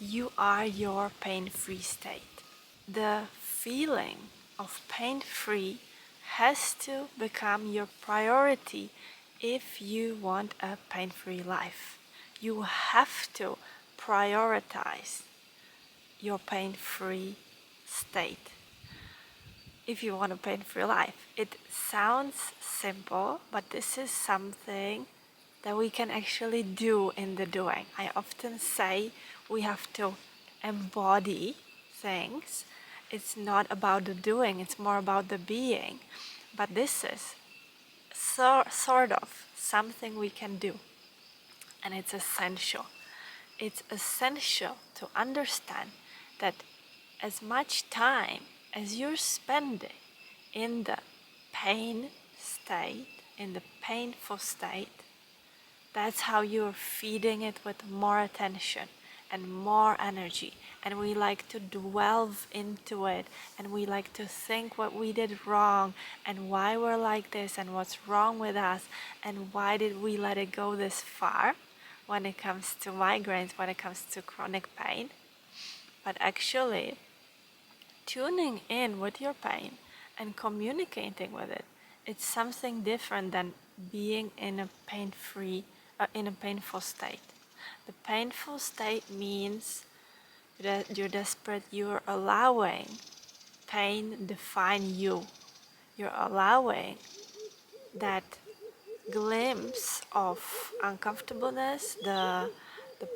You are your pain-free state. The feeling of pain-free has to become your priority if you want a pain-free life. You have to prioritize your pain-free state if you want a pain-free life. It sounds simple, but this is something that we can actually do in the doing. I often say we have to embody things. It's not about the doing, it's more about the being. But this is sort of something we can do, and it's essential. It's essential to understand that as much time as you're spending in the pain state, in the painful state, that's how you're feeding it with more attention and more energy. And we like to delve into it, and we like to think what we did wrong and why we're like this and what's wrong with us and why did we let it go this far when it comes to migraines, when it comes to chronic pain. But actually, tuning in with your pain and communicating with it, it's something different than being in a painful state. The painful state means that you're desperate, you're allowing pain define you. You're allowing that glimpse of uncomfortableness, the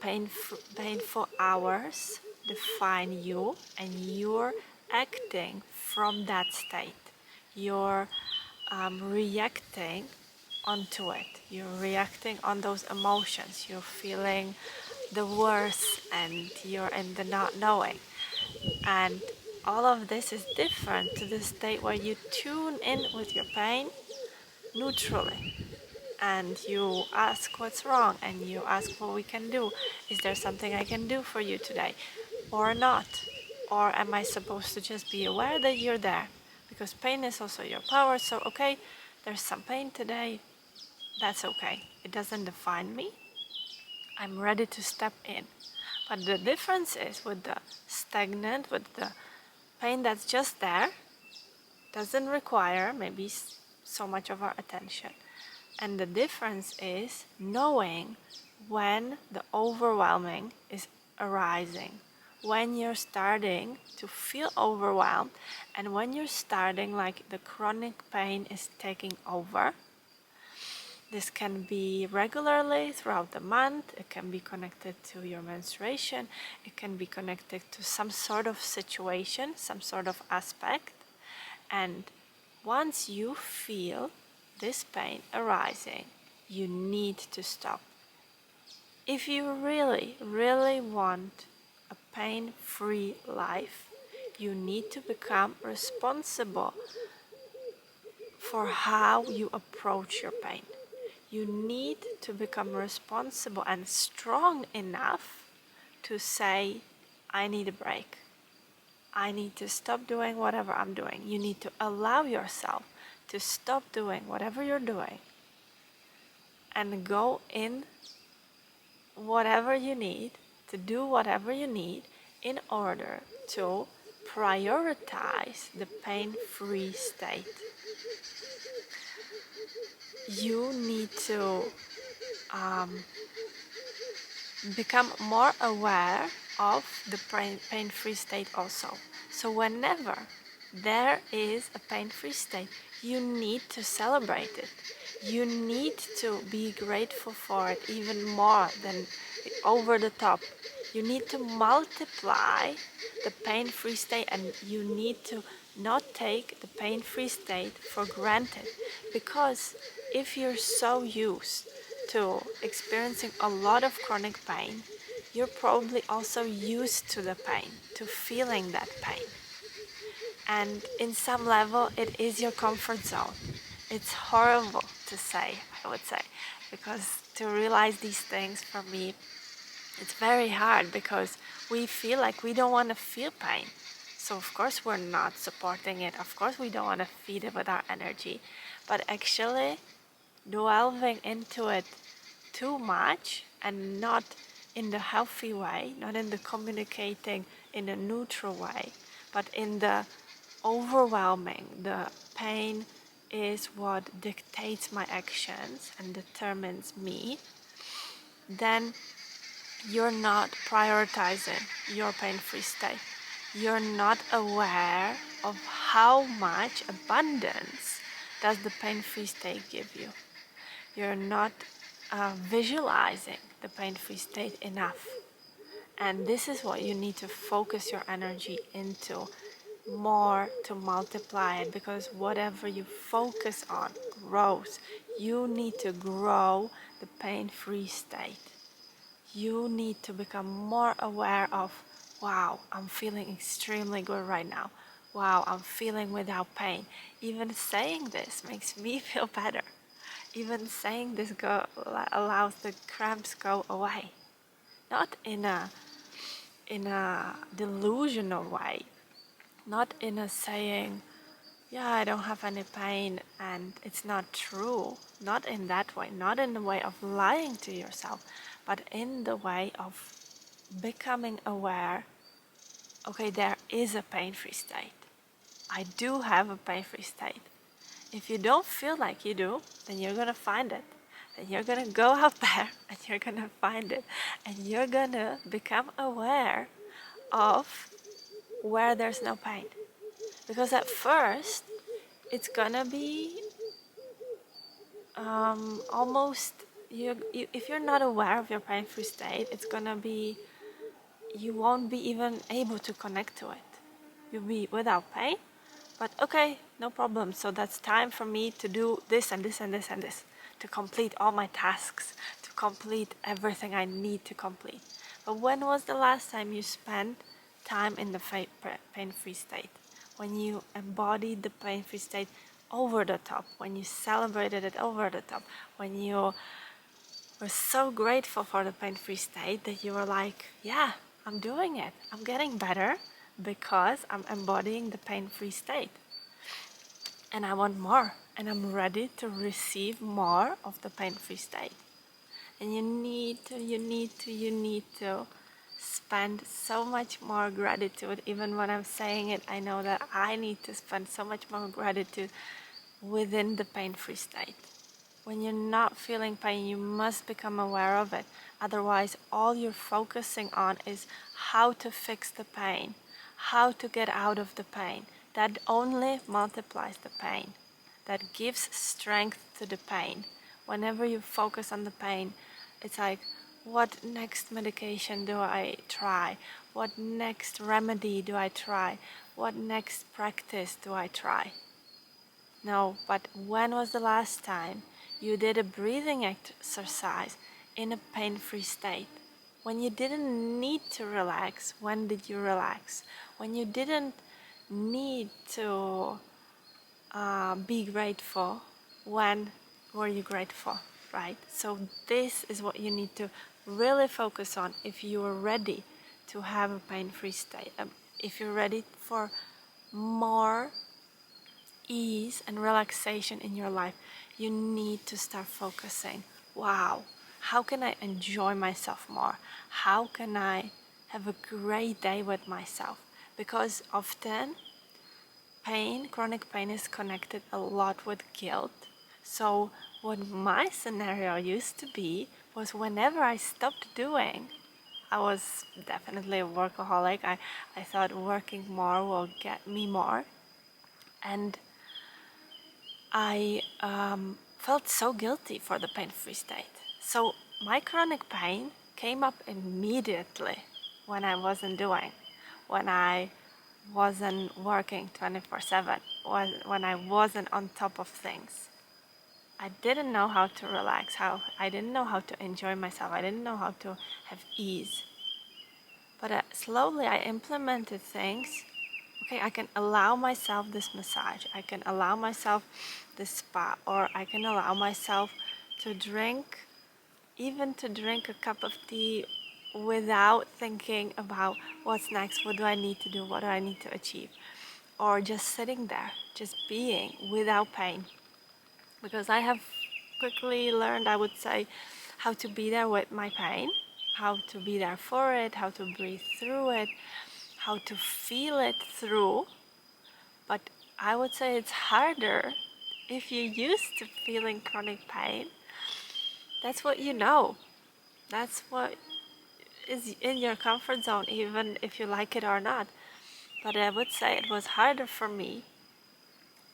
painful hours define you, and you're acting from that state. You're reacting onto it. You're reacting on those emotions. You're feeling the worst and you're in the not knowing. And all of this is different to the state where you tune in with your pain neutrally. And you ask what's wrong, and you ask what we can do. Is there something I can do for you today or not? Or am I supposed to just be aware that you're there? Because pain is also your power. So okay, there's some pain today, that's okay. It doesn't define me. I'm ready to step in. But the difference is with the stagnant, with the pain that's just there, doesn't require maybe so much of our attention. And the difference is knowing when the overwhelming is arising, when you're starting to feel overwhelmed, and when you're starting like the chronic pain is taking over. This can be regularly throughout the month. It can be connected to your menstruation. It can be connected to some sort of situation, some sort of aspect. And once you feel this pain arising, you need to stop. If you really, really want a pain-free life, you need to become responsible for how you approach your pain. You need to become responsible and strong enough to say, I need a break. I need to stop doing whatever I'm doing. You need to allow yourself to stop doing whatever you're doing and go in whatever you need, to do whatever you need in order to prioritize the pain-free state. You need to become more aware of the pain-free state also. So whenever there is a pain-free state, you need to celebrate it. You need to be grateful for it even more than over the top. You need to multiply the pain-free state, and you need to not take the pain-free state for granted, because if you're so used to experiencing a lot of chronic pain, you're probably also used to the pain, to feeling that pain. And in some level, it is your comfort zone. It's horrible to say, I would say, because to realize these things for me, it's very hard because we feel like we don't want to feel pain. So of course we're not supporting it. Of course we don't want to feed it with our energy. But actually delving into it too much and not in the healthy way, not in the communicating in a neutral way, but in the overwhelming. The pain is what dictates my actions and determines me. Then you're not prioritizing your pain-free state. You're not aware of how much abundance does the pain-free state give you. You're not visualizing the pain-free state enough. And this is what you need to focus your energy into more, to multiply it, because whatever you focus on grows. You need to grow the pain-free state. You need to become more aware of, wow, I'm feeling extremely good right now. Wow, I'm feeling without pain. Even saying this makes me feel better. Even saying this allows the cramps go away. Not in a delusional way. Not in a saying, yeah, I don't have any pain and it's not true. Not in that way. Not in the way of lying to yourself, but in the way of becoming aware, okay, there is a pain-free state. I do have a pain-free state. If you don't feel like you do, then you're gonna find it. Then you're gonna go out there and you're gonna find it. And you're gonna become aware of where there's no pain. Because at first, it's gonna be almost, if you're not aware of your pain-free state, it's gonna be, you won't be even able to connect to it. You'll be without pain, but okay, no problem. So that's time for me to do this and this and this and this, to complete all my tasks, to complete everything I need to complete. But when was the last time you spent time in the pain-free state? When you embodied the pain-free state over the top, when you celebrated it over the top, when you were so grateful for the pain-free state that you were like, yeah, I'm doing it. I'm getting better because I'm embodying the pain-free state. And I want more. And I'm ready to receive more of the pain-free state. And you need to spend so much more gratitude. Even when I'm saying it, I know that I need to spend so much more gratitude within the pain-free state. When you're not feeling pain, you must become aware of it. Otherwise, all you're focusing on is how to fix the pain, how to get out of the pain. That only multiplies the pain. That gives strength to the pain. Whenever you focus on the pain, it's like, what next medication do I try? What next remedy do I try? What next practice do I try? No, but when was the last time you did a breathing exercise in a pain-free state? When you didn't need to relax, when did you relax? When you didn't need to be grateful, when were you grateful, right? So this is what you need to really focus on if you are ready to have a pain-free state. If you're ready for more ease and relaxation in your life, you need to start focusing. Wow, how can I enjoy myself more? How can I have a great day with myself? Because often pain, chronic pain, is connected a lot with guilt. So what my scenario used to be was, whenever I stopped doing, I was definitely a workaholic. I thought working more will get me more. And I felt so guilty for the pain-free state. So my chronic pain came up immediately when I wasn't doing, when I wasn't working 24/7, when I wasn't on top of things. I didn't know how to relax, I didn't know how to enjoy myself, I didn't know how to have ease. But slowly I implemented things. Okay, I can allow myself this massage, I can allow myself this spa, or I can allow myself to drink, even to drink a cup of tea without thinking about what's next, what do I need to do, what do I need to achieve, or just sitting there, just being without pain. Because I have quickly learned, I would say, how to be there with my pain. how to be there for it, how to breathe through it, how to feel it through. But I would say it's harder if you're used to feeling chronic pain. That's what you know. That's what is in your comfort zone, even if you like it or not. But I would say it was harder for me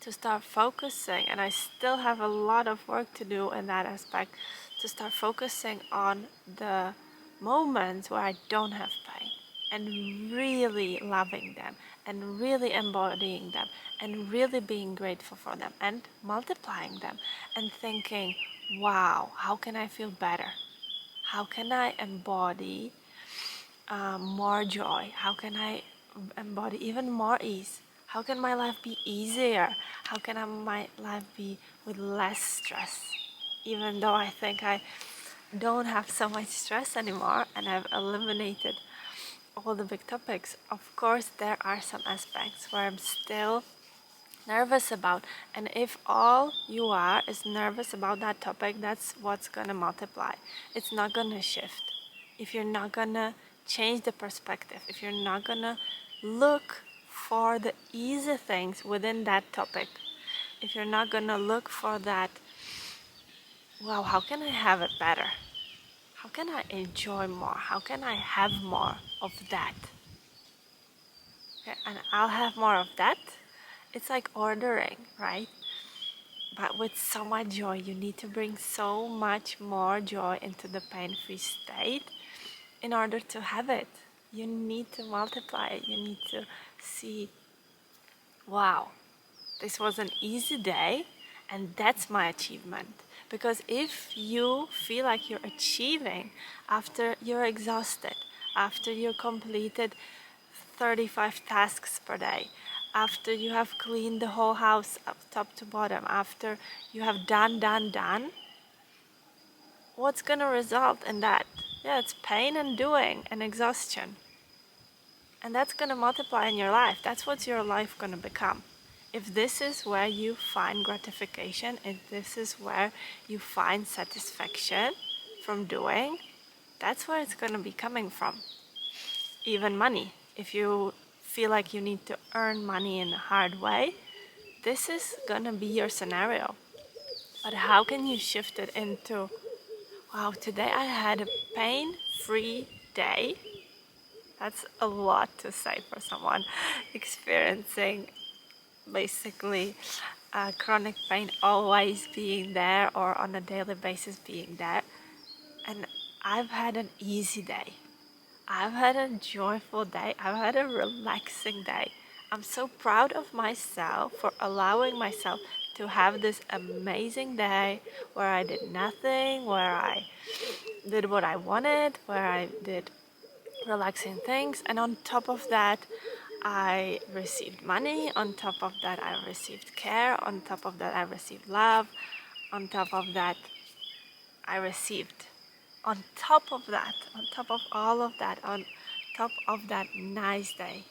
to start focusing, and I still have a lot of work to do in that aspect, to start focusing on the moments where I don't have pain and really loving them and really embodying them and really being grateful for them and multiplying them and thinking, wow, how can I feel better? How can I embody more joy? How can I embody even more ease? How can my life be easier? How can my life be with less stress? Even though I think I don't have so much stress anymore and I've eliminated all the big topics, of course there are some aspects where I'm still nervous about, and if all you are is nervous about that topic, that's what's gonna multiply. It's not gonna shift if you're not gonna change the perspective, if you're not gonna look for the easy things within that topic, if you're not gonna look for that, wow, how can I have it better, how can I enjoy more, how can I have more of that. Okay, and I'll have more of that. It's like ordering, right? But with so much joy, you need to bring so much more joy into the pain-free state in order to have it. You need to multiply it. You need to see, wow, this was an easy day, and that's my achievement. Because if you feel like you're achieving after you're exhausted, after you completed 35 tasks per day, after you have cleaned the whole house up top to bottom, after you have done, what's gonna result in that? Yeah, it's pain and doing and exhaustion. And that's gonna multiply in your life. That's what your life gonna become. If this is where you find gratification, if this is where you find satisfaction from doing, that's where it's gonna be coming from. Even money. If you feel like you need to earn money in a hard way, this is gonna be your scenario. But how can you shift it into, wow, today I had a pain-free day? That's a lot to say for someone experiencing basically chronic pain always being there or on a daily basis being there. And I've had an easy day. I've had a joyful day. I've had a relaxing day. I'm so proud of myself for allowing myself to have this amazing day where I did nothing, where I did what I wanted, where I did relaxing things, and on top of that I received money, on top of that I received care, on top of that I received love, on top of that I received, on top of that, on top of all of that, on top of that nice day.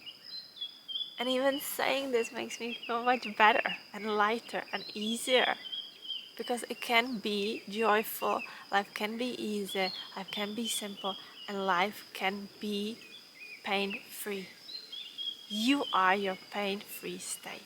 And even saying this makes me feel much better and lighter and easier, because it can be joyful, life can be easy, life can be simple, and life can be pain-free. You are your pain-free state.